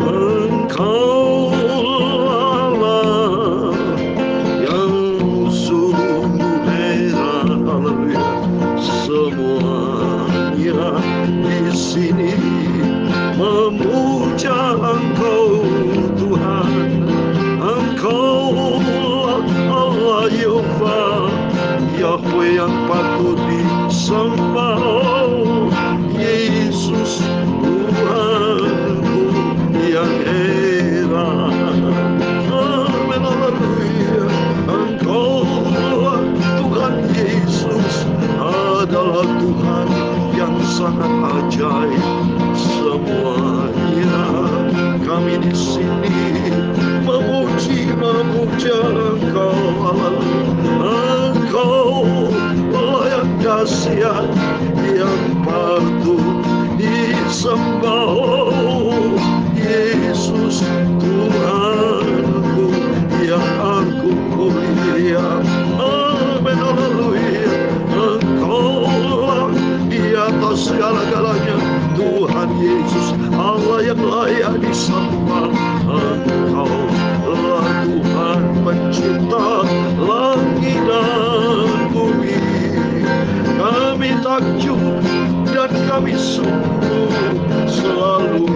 Engkau Allah yang sungguh heran, haleluya. Semuanya di sini memuja Engkau Tuhan. Engkau Allah Yehova, Yahweh yang patut disembah. Oh, Yesus Tuhanku yang heran. Amin, haleluya. Engkau Tuhan Yesus adalah Tuhan yang sangat ajaib. Semuanya kami di sini memuja Engkau. Engkau yang dahsyat, yang patut disembah. Oh, Yesus Tuhanku yang aku mulia. Amin, haleluya. Engkau di atas segala-galanya, Tuhan Yesus, Allah yang layak disembah. Engkau lah Tuhan pencipta langit dan bumi. Kami takjub dan kami sungguh selalu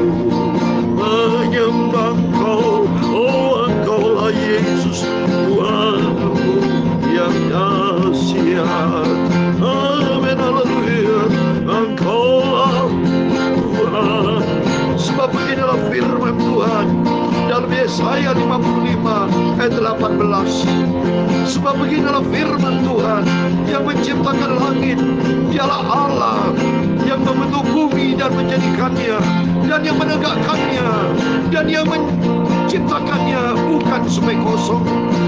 menyembah Engkau. Oh, Engkaulah Yesus Tuhanku yang dahsyat. Amin, haleluya. Engkaulah Tuhan. Sebab beginilah firman Tuhan dalam Yesaya 55 ayat 18. Sebab beginilah firman Tuhan yang menciptakan langit, dialah Allah yang membentuk bumi dan menjadikannya, dan yang menegakkannya, dan yang menciptakannya bukan semai kosong,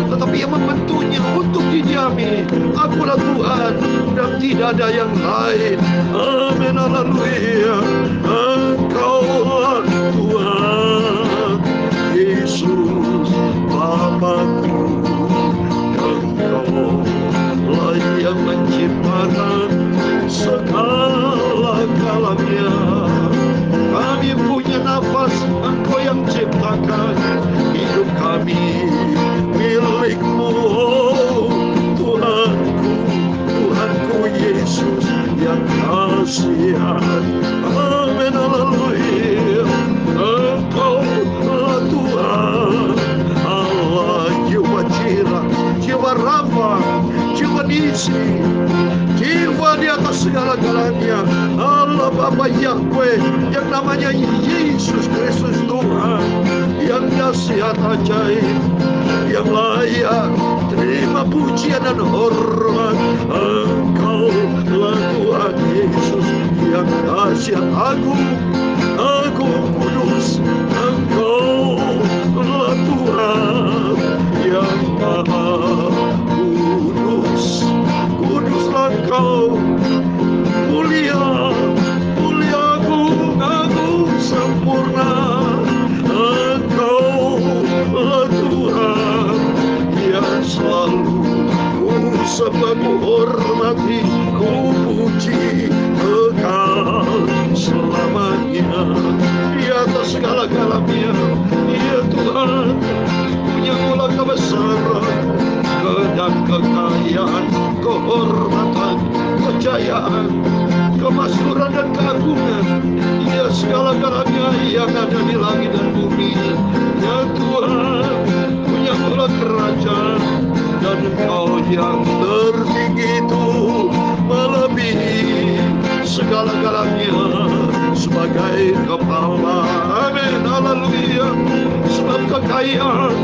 tetapi yang membentuknya untuk didiami. Akulah Tuhan dan tidak ada yang lain. Amin, haleluya. Engkaulah Tuhan Yesus Bapakku. Engkau lah yang menciptakan segala-galanya. Kami punya nafas, Engkau yang ciptakan. Hidup kami milik-Mu, oh, Tuhanku, Tuhanku Yesus yang dahsyat. Amin, haleluya. Engkau lah Tuhan Allah, Jiwa Jireh, Jiwa Rafa, Jiwa Nisi, Jiwa di atas segala-galanya. Allah Bapa Yahweh yang namanya Yesus Kristus Tuhan, yang dahsyat ajaib, yang layak terima pujian dan hormat. Engkau lah Tuhan Yesus yang dahsyat, agung, agung, kudus. Engkau lah Tuhan yang maha kudus. Kuduslah Engkau, mulia, mulia, agung, agung, sempurna. Engkau lah Tuhan yang selalu ku sembah, ku hormati, ku puji kekal selamanya. Di atas segala-galanya, ya Tuhan, punya Mula kebesaran dan kekayaan, kehormatan, kejayaan, kemakmuran dan keagungan. Ya segala-galanya yang ada di langit dan bumi. Ya Tuhan, punya Mula kerajaan, dan Engkau yang tertinggi itu melebihi segala-galanya sebagai kepala. Amin, haleluya. Sebab kekayaan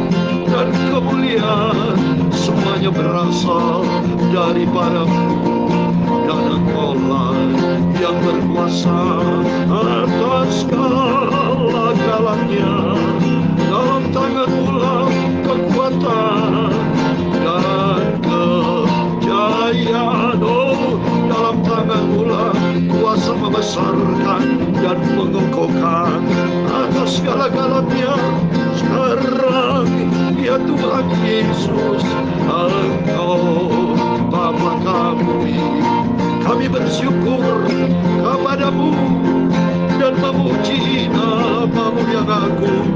dan kemuliaan semuanya berasal daripada-Mu, dan Engkau-lah yang berkuasa atas segala-galanya. Dalam tangan-Mu lah kekuatan dan kejayaan. Oh, dalam tangan-Mu lah kuasa membesarkan dan mengokohkan atas segala-galanya. Sekarang ya Tuhan Yesus, Engkau Bapa kami, Kami bersyukur kepadamu dan memuji namamu yang agung,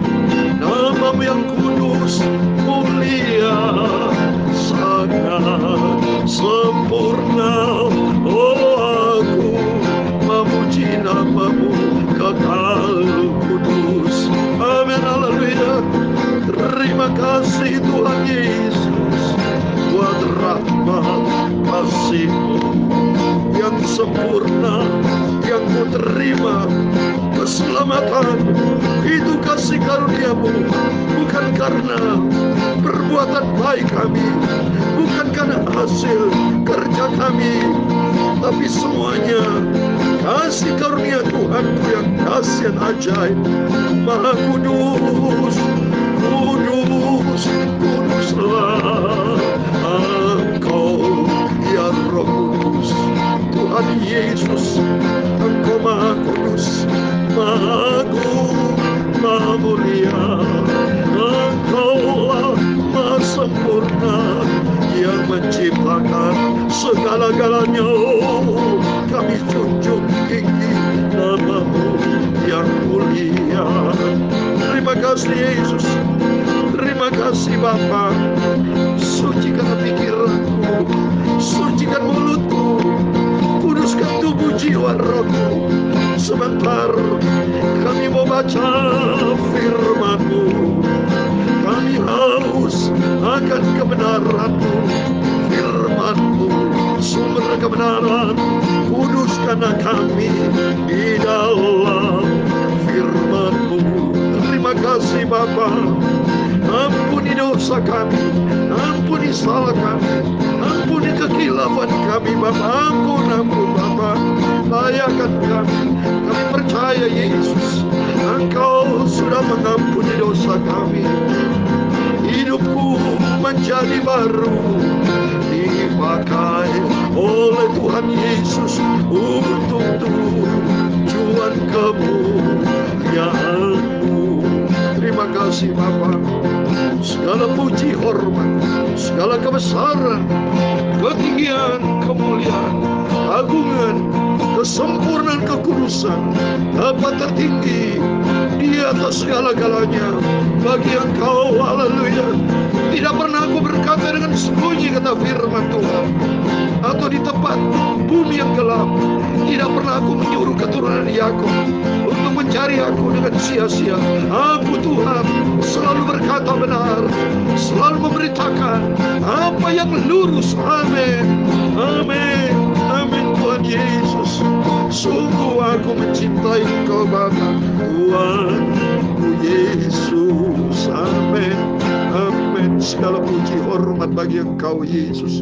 namamu yang kudus, mulia, sangat sempurna. Oh, aku memuji namamu kekal kudus. Amin, haleluya. Terima kasih Tuhan Yesus buat rahmat kasih-Mu yang sempurna, yang ku terima. Keselamatan itu kasih karunia-Mu, bukan karena perbuatan baik kami, bukan karena hasil kerja kami, tapi semuanya kasih karunia Tuhanku yang kasih yang ajaib. Maha kudus, kudus, kuduslah Engkau ya Roh Kudus. Tuhan Yesus, Engkau Maha Kudus, Maha Agung, Maha Mulia. Engkaulah Maha Sempurna yang menciptakan segala-galanya. Kami junjung tinggi namamu yang mulia. Terima kasih Yesus, terima kasih Bapa. Sucikan pikiranku, sucikan mulutku, kuduskan tubuh jiwa rohku. Sebentar kami mau baca firman-Mu. Kami haus akan kebenaran-Mu. Firman-Mu sumber kebenaran. Kuduskanlah kami di dalam firman-Mu. Terima kasih Bapa. Ampuni dosa kami, ampuni salah kami, ampuni kekilafan kami Bapa. Ampun Bapa, layakan kami. Kami percaya Yesus, Engkau sudah mengampuni dosa kami. Hidupku menjadi baru, dipakai oleh Tuhan Yesus untuk tujuan kemuliaan-Mu. Terima kasih Bapa. Segala puji, hormat, segala kebesaran, ketinggian, kemuliaan, keagungan, kesempurnaan, kekudusan dapat tertinggi di atas segala-galanya bagi Engkau. Haleluya. Tidak pernah aku berkata dengan sembunyi, kata firman Tuhan, atau di tempat bumi yang gelap. Tidak pernah aku menyuruh keturunan Yakub untuk mencari aku dengan sia-sia. Aku Tuhan selalu berkata benar, selalu memberitakan apa yang lurus. Amin, amin, amin. Tuhan Yesus, sungguh aku mencintai Engkau Bapa. Tuhan Yesus, amin, amin. Segala puji hormat bagi Engkau Yesus.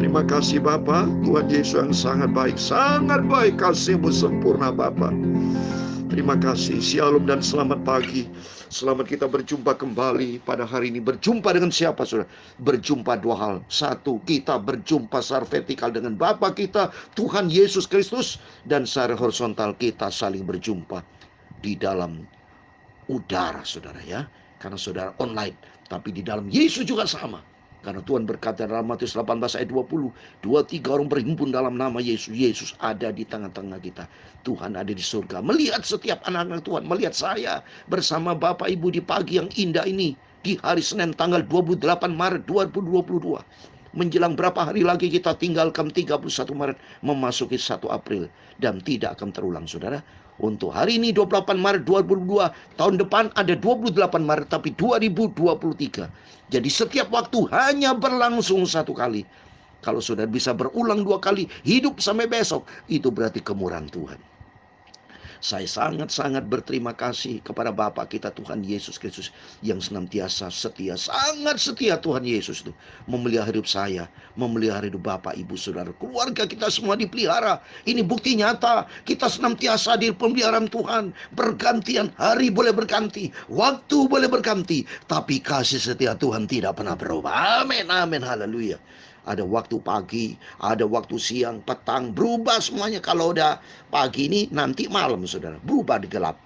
Terima kasih Bapa. Tuhan Yesus yang sangat baik kasih-Mu sempurna Bapa. Terima kasih. Shalom dan selamat pagi. Selamat kita berjumpa kembali pada hari ini. Berjumpa dengan siapa saudara? Berjumpa dua hal. Satu, kita berjumpa secara vertikal dengan Bapa kita, Tuhan Yesus Kristus. Dan secara horizontal kita saling berjumpa di dalam udara saudara ya. Karena saudara online, tapi di dalam Yesus juga sama. Karena Tuhan berkata dalam Matius 18 ayat 20, 2-3 orang berhimpun dalam nama Yesus. Yesus ada di tengah-tengah kita. Tuhan ada di surga. Melihat setiap anak-anak Tuhan. Melihat saya bersama Bapak Ibu di pagi yang indah ini. Di hari Senin tanggal 28 Maret 2022. Menjelang berapa hari lagi kita tinggalkan 31 Maret. Memasuki 1 April. Dan tidak akan terulang saudara. Untuk hari ini 28 Maret 2022, tahun depan ada 28 Maret tapi 2023. Jadi setiap waktu hanya berlangsung satu kali. Kalau sudah bisa berulang 2 kali, hidup sampai besok, itu berarti kemurahan Tuhan. Saya sangat-sangat berterima kasih kepada Bapa kita Tuhan Yesus Kristus yang senantiasa setia, sangat setia Tuhan Yesus itu memelihara hidup saya, memelihara hidup Bapak, Ibu, Saudara, keluarga kita semua dipelihara. Ini bukti nyata kita senantiasa di pemeliharaan Tuhan. Bergantian hari boleh berganti, waktu boleh berganti, tapi kasih setia Tuhan tidak pernah berubah. Amin, amin, haleluya. Ada waktu pagi, ada waktu siang, petang, berubah semuanya. Kalau udah pagi ini nanti malam saudara, berubah di gelap.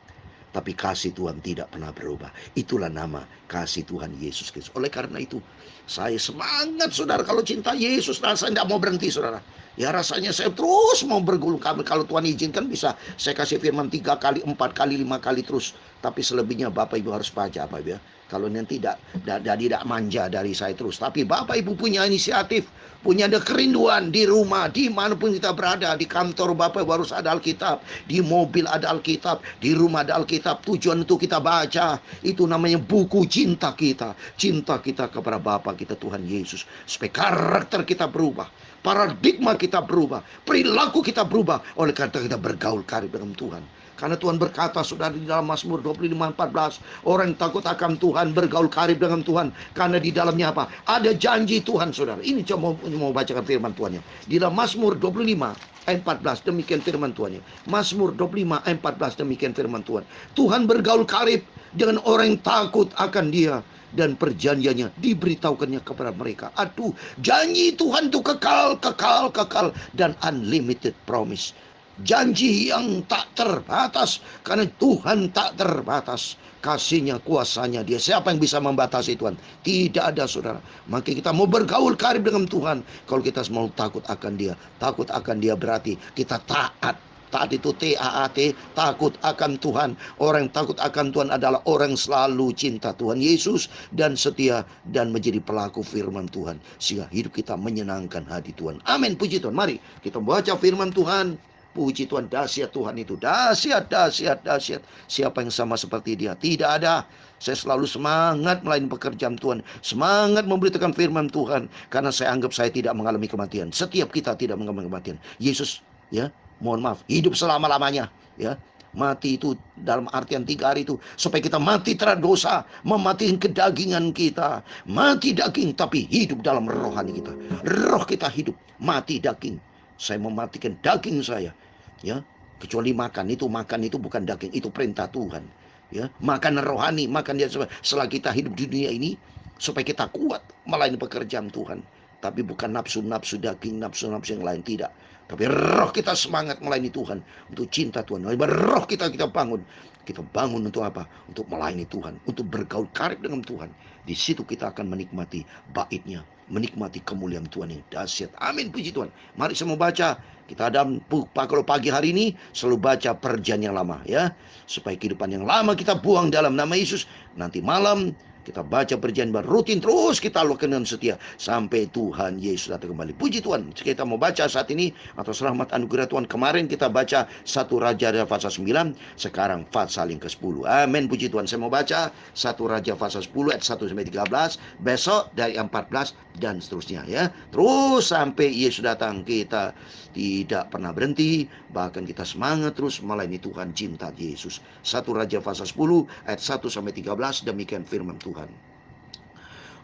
tapi kasih Tuhan tidak pernah berubah. Itulah nama kasih Tuhan Yesus Kristus. Oleh karena itu, saya semangat saudara. Kalau cinta Yesus, rasanya tidak mau berhenti saudara. Ya rasanya saya terus mau bergulung. Kalau Tuhan izinkan bisa saya kasih firman 3 kali, 4 kali, 5 kali terus. Tapi selebihnya Bapak Ibu harus baca Bapak Ibu ya. Kalau nanti tidak manja dari saya terus. Tapi Bapak Ibu punya inisiatif, punya ada kerinduan di rumah, dimanapun kita berada. Di kantor Bapak Ibu harus ada Alkitab, di mobil ada Alkitab, di rumah ada Alkitab. Tujuan itu kita baca. Itu namanya buku cinta kita. Cinta kita kepada Bapa kita Tuhan Yesus. Supaya karakter kita berubah, paradigma kita berubah, perilaku kita berubah. Oleh karena kita bergaul karib dengan Tuhan. Karena Tuhan berkata saudara di dalam Mazmur 25:14, orang yang takut akan Tuhan bergaul karib dengan Tuhan. Karena di dalamnya apa? Ada janji Tuhan saudara. Ini coba mau bacakan firman Tuhannya. Di dalam Mazmur 25:14 demikian firman Tuhannya. Mazmur 25:14 demikian firman Tuhan. Tuhan bergaul karib dengan orang yang takut akan Dia, dan perjanjiannya diberitahukannya kepada mereka. Aduh, janji Tuhan itu kekal, kekal, kekal, dan unlimited promise. Janji yang tak terbatas, karena Tuhan tak terbatas kasihnya, kuasanya Dia. Siapa yang bisa membatasi Tuhan? Tidak ada saudara. Maka kita mau bergaul karib dengan Tuhan. Kalau kita mau takut akan Dia, takut akan Dia berarti kita taat. Taat itu T-A-A-T, takut akan Tuhan. Orang yang takut akan Tuhan adalah orang yang selalu cinta Tuhan Yesus dan setia dan menjadi pelaku firman Tuhan. Sehingga hidup kita menyenangkan hati Tuhan. Amin, puji Tuhan. Mari kita baca firman Tuhan. Puji Tuhan, dahsyat Tuhan itu. Dahsyat, dahsyat, dahsyat. Siapa yang sama seperti Dia? Tidak ada. Saya selalu semangat melayani pekerjaan Tuhan. Semangat memberitakan firman Tuhan. Karena saya anggap saya tidak mengalami kematian. Setiap kita tidak mengalami kematian. Yesus, ya, mohon maaf, hidup selama-lamanya, ya. Mati itu dalam artian 3 hari itu supaya kita mati terhadap dosa, mematikan kedagingan kita. Mati daging tapi hidup dalam rohani kita. Roh kita hidup, mati daging. Saya mematikan daging saya, ya. Kecuali makan itu bukan daging, itu perintah Tuhan, ya. Makan rohani, makan dia setelah kita hidup di dunia ini supaya kita kuat melayani pekerjaan Tuhan. Tapi bukan nafsu-nafsu daging, nafsu-nafsu yang lain, tidak. Tapi roh kita semangat melayani Tuhan, untuk cinta Tuhan. Roh kita bangun. Kita bangun untuk apa? Untuk melayani Tuhan, untuk bergaul karib dengan Tuhan. Di situ kita akan menikmati baitnya, menikmati kemuliaan Tuhan yang dahsyat. Amin, puji Tuhan. Mari semua baca. Kita ada kalau pagi hari ini selalu baca perjanjian lama, ya. Supaya kehidupan yang lama kita buang dalam nama Yesus. Nanti malam kita baca perjanjian baru, rutin terus kita lakukan dengan setia sampai Tuhan Yesus datang kembali. Puji Tuhan. Kita mau baca saat ini atas rahmat anugerah Tuhan. Kemarin kita baca 1 Raja pasal 9, sekarang pasal yang ke-10. Amin, puji Tuhan. Saya mau baca 1 Raja pasal 10 ayat 1 sampai 13, besok dari 14 dan seterusnya, ya. Terus sampai Yesus datang, kita tidak pernah berhenti, bahkan kita semangat terus melayani Tuhan, cinta Yesus. 1 Raja pasal 10 ayat 1 sampai 13 demikian firman Tuhan.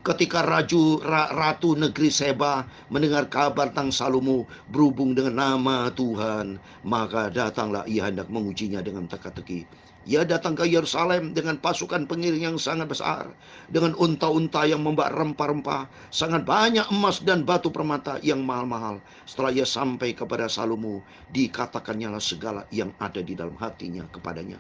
Ketika ratu negeri Seba mendengar kabar tentang Salomo berhubung dengan nama Tuhan, maka datanglah ia hendak mengujinya dengan teka-teki. Ia datang ke Yerusalem dengan pasukan pengiring yang sangat besar, dengan unta-unta yang membawa rempah-rempah, sangat banyak emas dan batu permata yang mahal-mahal. Setelah ia sampai kepada Salomo, dikatakannya segala yang ada di dalam hatinya kepadanya.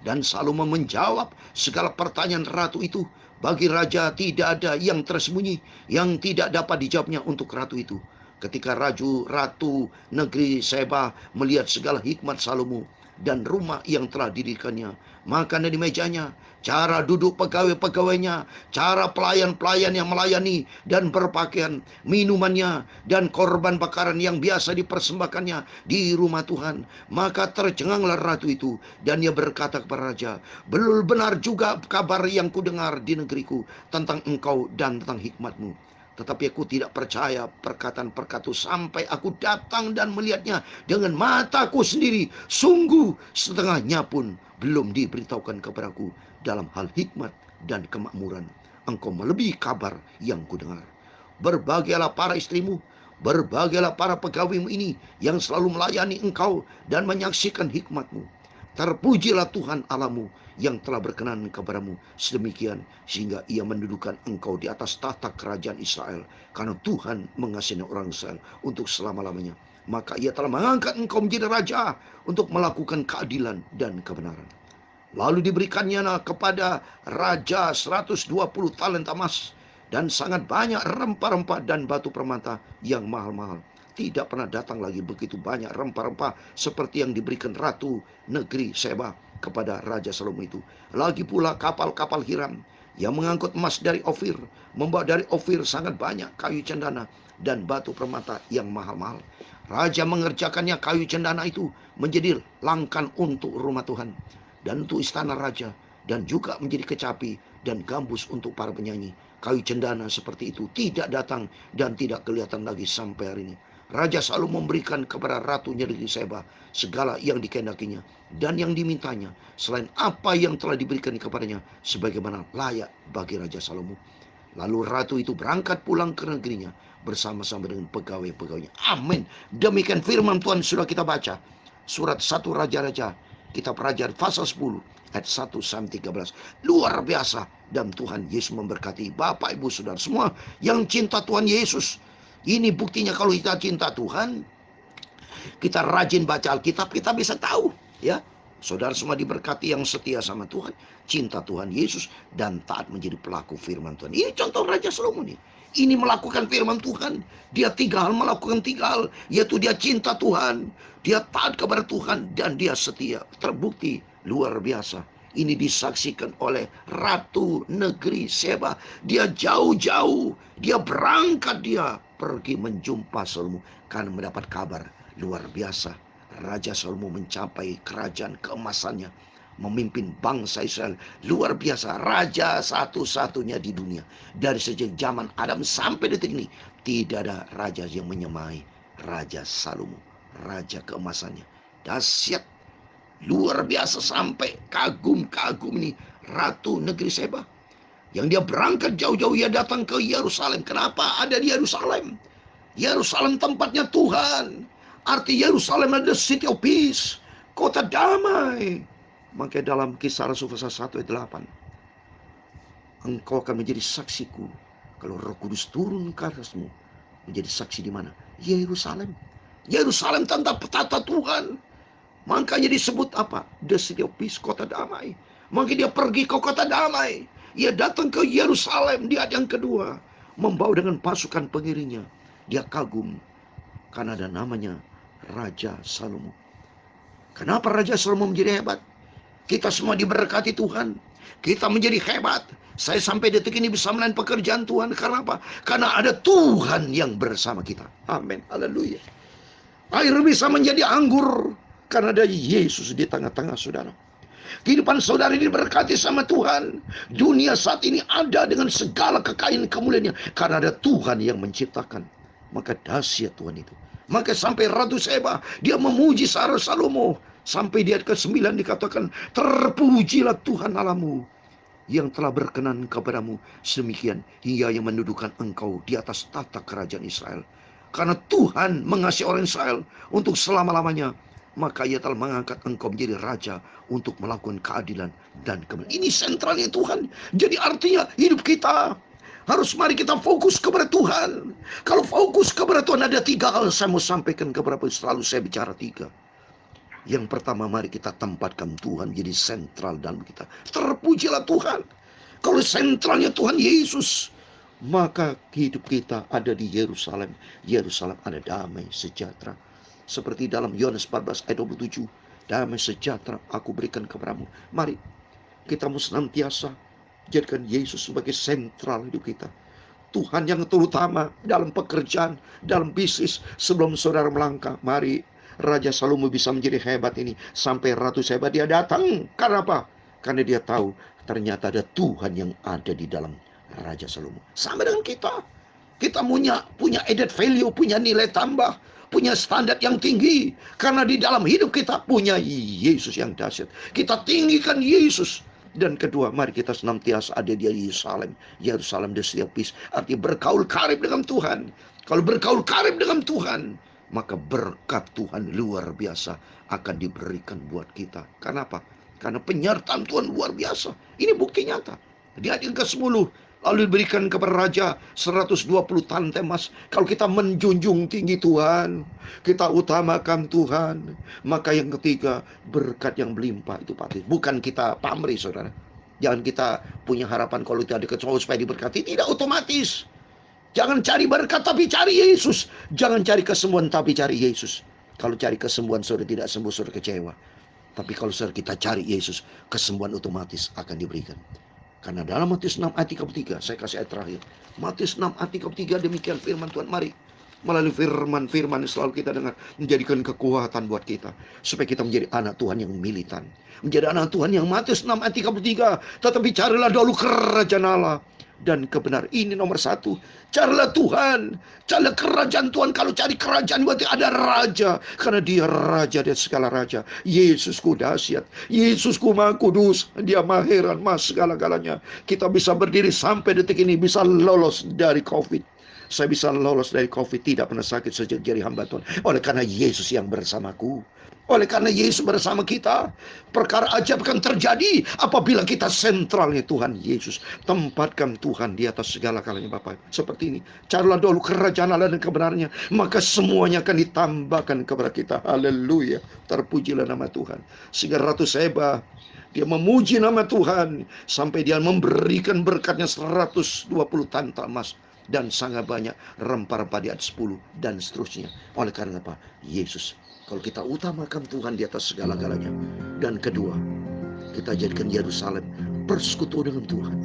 Dan Salomo menjawab segala pertanyaan ratu itu. Bagi raja tidak ada yang tersembunyi yang tidak dapat dijawabnya untuk ratu itu. Ketika ratu negeri Seba melihat segala hikmat Salomo dan rumah yang telah didirikannya, makanan di mejanya, cara duduk pegawai-pegawainya, cara pelayan-pelayan yang melayani dan berpakaian, minumannya, dan korban bakaran yang biasa dipersembahkannya di rumah Tuhan, maka tercenganglah ratu itu, dan ia berkata kepada raja, belum benar juga kabar yang kudengar di negeriku tentang engkau dan tentang hikmatmu. Tetapi aku tidak percaya perkataan-perkataan sampai aku datang dan melihatnya dengan mataku sendiri. Sungguh setengahnya pun belum diberitahukan kepadaku dalam hal hikmat dan kemakmuran. Engkau melebihi kabar yang kudengar. Berbahagialah para istrimu, berbahagialah para pegawaimu ini yang selalu melayani engkau dan menyaksikan hikmatmu. Terpujilah Tuhan Allahmu yang telah berkenan kepadamu sedemikian sehingga ia mendudukan engkau di atas tahta kerajaan Israel. Karena Tuhan mengasihi orang Israel untuk selama-lamanya, maka ia telah mengangkat engkau menjadi raja untuk melakukan keadilan dan kebenaran. Lalu diberikannya kepada raja 120 talenta emas dan sangat banyak rempah-rempah dan batu permata yang mahal-mahal. Tidak pernah datang lagi begitu banyak rempah-rempah seperti yang diberikan ratu negeri Seba kepada Raja Salomo itu. Lagi pula kapal-kapal Hiram yang mengangkut emas dari Ofir, membawa dari Ofir sangat banyak kayu cendana dan batu permata yang mahal-mahal. Raja mengerjakannya kayu cendana itu menjadi langkan untuk rumah Tuhan dan untuk istana raja, dan juga menjadi kecapi dan gambus untuk para penyanyi. Kayu cendana seperti itu tidak datang dan tidak kelihatan lagi sampai hari ini. Raja selalu memberikan kepada Ratu Negeri Seba segala yang dikehendakinya dan yang dimintanya, selain apa yang telah diberikan kepadanya, sebagaimana layak bagi Raja Salomo. Lalu ratu itu berangkat pulang ke negerinya bersama-sama dengan pegawai-pegawainya. Amin. Demikian firman Tuhan sudah kita baca. Surat 1 Raja-Raja, kitab Raja pasal 10 ayat 1 sampai 13. Luar biasa. Dan Tuhan Yesus memberkati Bapak, Ibu, Saudara semua yang cinta Tuhan Yesus. Ini buktinya kalau kita cinta Tuhan, kita rajin baca Alkitab, kita bisa tahu, ya. Saudara semua diberkati yang setia sama Tuhan, cinta Tuhan Yesus, dan taat menjadi pelaku firman Tuhan. Ini contoh Raja Salomo nih. Ini melakukan firman Tuhan. Dia 3 hal, melakukan 3 hal, yaitu dia cinta Tuhan, dia taat kepada Tuhan, dan dia setia. Terbukti luar biasa. Ini disaksikan oleh Ratu Negeri Seba. Dia jauh-jauh, dia berangkat, dia pergi menjumpa Salomo karena mendapat kabar luar biasa. Raja Salomo mencapai kerajaan keemasannya, memimpin bangsa Israel. Luar biasa, raja satu-satunya di dunia. Dari sejak zaman Adam sampai detik ini, tidak ada raja yang menyamai Raja Salomo, raja keemasannya. Dahsyat, luar biasa, sampai kagum-kagum ini Ratu Negeri Seba. Yang dia berangkat jauh-jauh, dia datang ke Yerusalem. Kenapa ada di Yerusalem? Yerusalem tempatnya Tuhan. Arti Yerusalem adalah city of peace, kota damai. Maka dalam Kisah Rasul pasal 1 ayat 8, engkau akan menjadi saksiku kalau Roh Kudus turun ke atasmu. Menjadi saksi di mana? Yerusalem. Yerusalem tata Tuhan. Makanya disebut apa? The city of peace, kota damai. Maka dia pergi ke kota damai. Ia datang ke Yerusalem di ayat yang kedua, membawa dengan pasukan pengiringnya. Dia kagum karena ada namanya Raja Salomo. Kenapa Raja Salomo menjadi hebat? Kita semua diberkati Tuhan. Kita menjadi hebat. Saya sampai detik ini bisa melayani pekerjaan Tuhan. Karena apa? Karena ada Tuhan yang bersama kita. Amin. Haleluya. Air bisa menjadi anggur karena ada Yesus di tengah-tengah saudara. Kehidupan saudara ini diberkati sama Tuhan. Dunia saat ini ada dengan segala kekayaan kemuliaannya karena ada Tuhan yang menciptakan. Maka dahsyat Tuhan itu. Maka sampai Ratu Seba, dia memuji Salomo. Sampai di ayat ke-9 dikatakan, terpujilah Tuhan Allahmu yang telah berkenan kepadamu sedemikian, hingga yang mendudukan engkau di atas tata kerajaan Israel. Karena Tuhan mengasihi orang Israel untuk selama-lamanya, maka ia telah mengangkat engkau menjadi raja untuk melakukan keadilan dan kebenaran. Ini sentralnya Tuhan. Jadi artinya hidup kita harus, mari kita fokus kepada Tuhan. Kalau fokus kepada Tuhan, ada 3 hal saya mau sampaikan kepada Bapak. Selalu saya bicara 3. Yang pertama, mari kita tempatkan Tuhan jadi sentral dalam kita. Terpujilah Tuhan. Kalau sentralnya Tuhan Yesus, maka hidup kita ada di Yerusalem. Yerusalem ada damai sejahtera. Seperti dalam Yohanes 14 ayat 27, damai sejahtera aku berikan kepadamu. Mari kita mau senantiasa jadikan Yesus sebagai sentral hidup kita. Tuhan yang terutama dalam pekerjaan, dalam bisnis. Sebelum saudara melangkah, mari Raja Salomo bisa menjadi hebat ini. Sampai Ratu Seba dia datang. Karena apa? Karena dia tahu ternyata ada Tuhan yang ada di dalam Raja Salomo. Sama dengan kita. Kita punya added value, punya nilai tambah, punya standar yang tinggi. Karena di dalam hidup kita punya Yesus yang dahsyat. Kita tinggikan Yesus. Dan kedua, mari kita senantiasa ada di Yerusalem. Yerusalem the city of peace. Artinya bergaul karib dengan Tuhan. Kalau bergaul karib dengan Tuhan, maka berkat Tuhan luar biasa akan diberikan buat kita. Karena apa? Karena penyertaan Tuhan luar biasa. Ini bukti nyata. Di ayat yang ke-10, lalu diberikan kepada raja 120 talenta emas. Kalau kita menjunjung tinggi Tuhan, kita utamakan Tuhan, maka yang ketiga, berkat yang melimpah itu pasti. Bukan kita pamrih, saudara. Jangan kita punya harapan kalau itu ada kecuali supaya diberkati. Tidak otomatis. Jangan cari berkat tapi cari Yesus. Jangan cari kesembuhan tapi cari Yesus. Kalau cari kesembuhan saudara tidak sembuh, saudara kecewa. Tapi kalau saudara kita cari Yesus, kesembuhan otomatis akan diberikan. Karena dalam Matius 6 ayat 33, saya kasih ayat terakhir. Matius 6 ayat 33, demikian firman Tuhan. Mari melalui firman-firman yang selalu kita dengar, menjadikan kekuatan buat kita, supaya kita menjadi anak Tuhan yang militan, menjadi anak Tuhan yang Matius 6 ayat 33. Tetapi carilah dahulu kerajaan Allah dan kebenaran. Ini nomor satu. Carilah Tuhan, carilah kerajaan Tuhan. Kalau cari kerajaan berarti ada raja, karena dia raja dari segala raja. Yesusku dahsyat, Yesusku maha kudus, dia maha heran, maha segala-galanya. Kita bisa berdiri sampai detik ini, bisa lolos dari COVID. Saya bisa lolos dari COVID, tidak pernah sakit sejak jadi hamba Tuhan, oleh karena Yesus yang bersamaku. Oleh karena Yesus bersama kita, perkara ajaib akan terjadi apabila kita sentralnya Tuhan Yesus. Tempatkan Tuhan di atas segala galanya, Bapak. Seperti ini. Carilah dulu kerajaan Allah dan kebenarannya, maka semuanya akan ditambahkan kepada kita. Haleluya. Terpujilah nama Tuhan. Sehingga Ratu Seba, dia memuji nama Tuhan sampai dia memberikan berkatnya 120 talenta emas dan sangat banyak rempah-rempah di atas 10 dan seterusnya. Oleh karena apa? Yesus. Kalau kita utamakan Tuhan di atas segala-galanya. Dan kedua, kita jadikan Yerusalem persekutuan dengan Tuhan.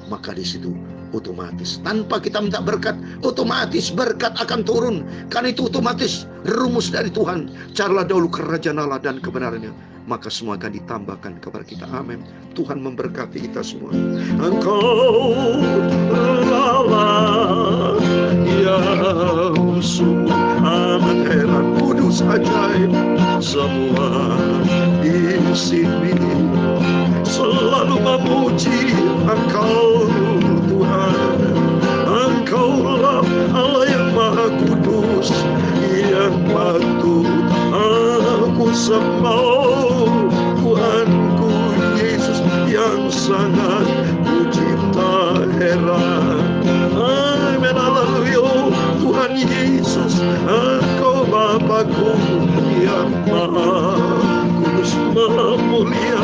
Maka di situ otomatis, tanpa kita minta berkat, otomatis berkat akan turun. Karena itu otomatis rumus dari Tuhan. Carilah dahulu kerajaan Allah dan kebenarannya, maka semua akan ditambahkan kepada kita. Amin. Tuhan memberkati kita semua. Engkau Allah yang sungguh amat heran, kudus, ajaib, semua di sini selalu memuji Engkau Tuhan. Engkaulah Allah yang maha kudus, yang patut aku sembah. Tuhanku Yesus yang sangat kucinta heran. Amin, haleluya. Tuhan Yesus, Engkau Bapakku yang maha kudus, maha mulia.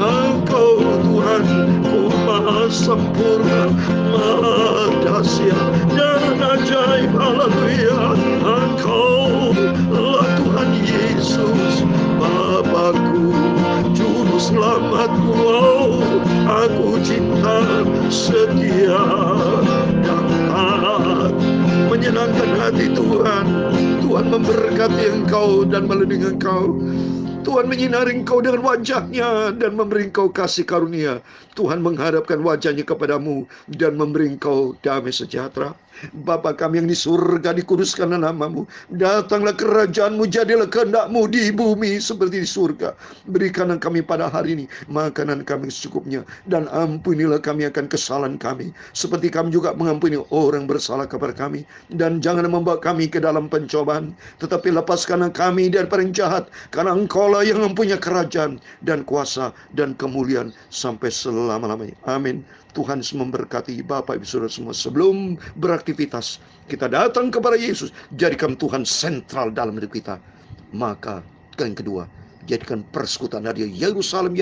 Engkau Tuhanku maha sempurna, maha dahsyat dan ajaib. Haleluya. Engkau lah Tuhan Yesus, Bapakku, Juru Selamatku. Oh, aku cinta, setia, dan taat, menyenangkan hati Tuhan. Tuhan memberkati engkau dan melindungi engkau. Tuhan menyinari engkau dengan wajahnya dan memberi engkau kasih karunia. Tuhan menghadapkan wajahnya kepadamu dan memberi engkau damai sejahtera. Bapa kami yang di surga, dikuduskanlah namamu. Datanglah kerajaanmu, jadilah kehendakmu di bumi seperti di surga. Berikanlah kami pada hari ini makanan kami secukupnya, dan ampunilah kami akan kesalahan kami, seperti kami juga mengampuni orang bersalah kepada kami. Dan jangan membawa kami ke dalam pencobaan, tetapi lepaskanlah kami dari yang jahat, karena Engkaulah yang mempunyai kerajaan dan kuasa dan kemuliaan sampai selama-lamanya. Amin. Tuhan memberkati Bapak Ibu Saudara semua. Sebelum beraktivitas, kita datang kepada Yesus, jadikan Tuhan sentral dalam hidup kita. Maka yang kedua, jadikan persekutuan dari Yerusalem,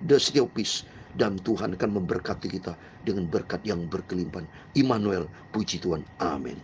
the city of peace. Dan Tuhan akan memberkati kita dengan berkat yang berkelimpahan. Immanuel, puji Tuhan. Amin.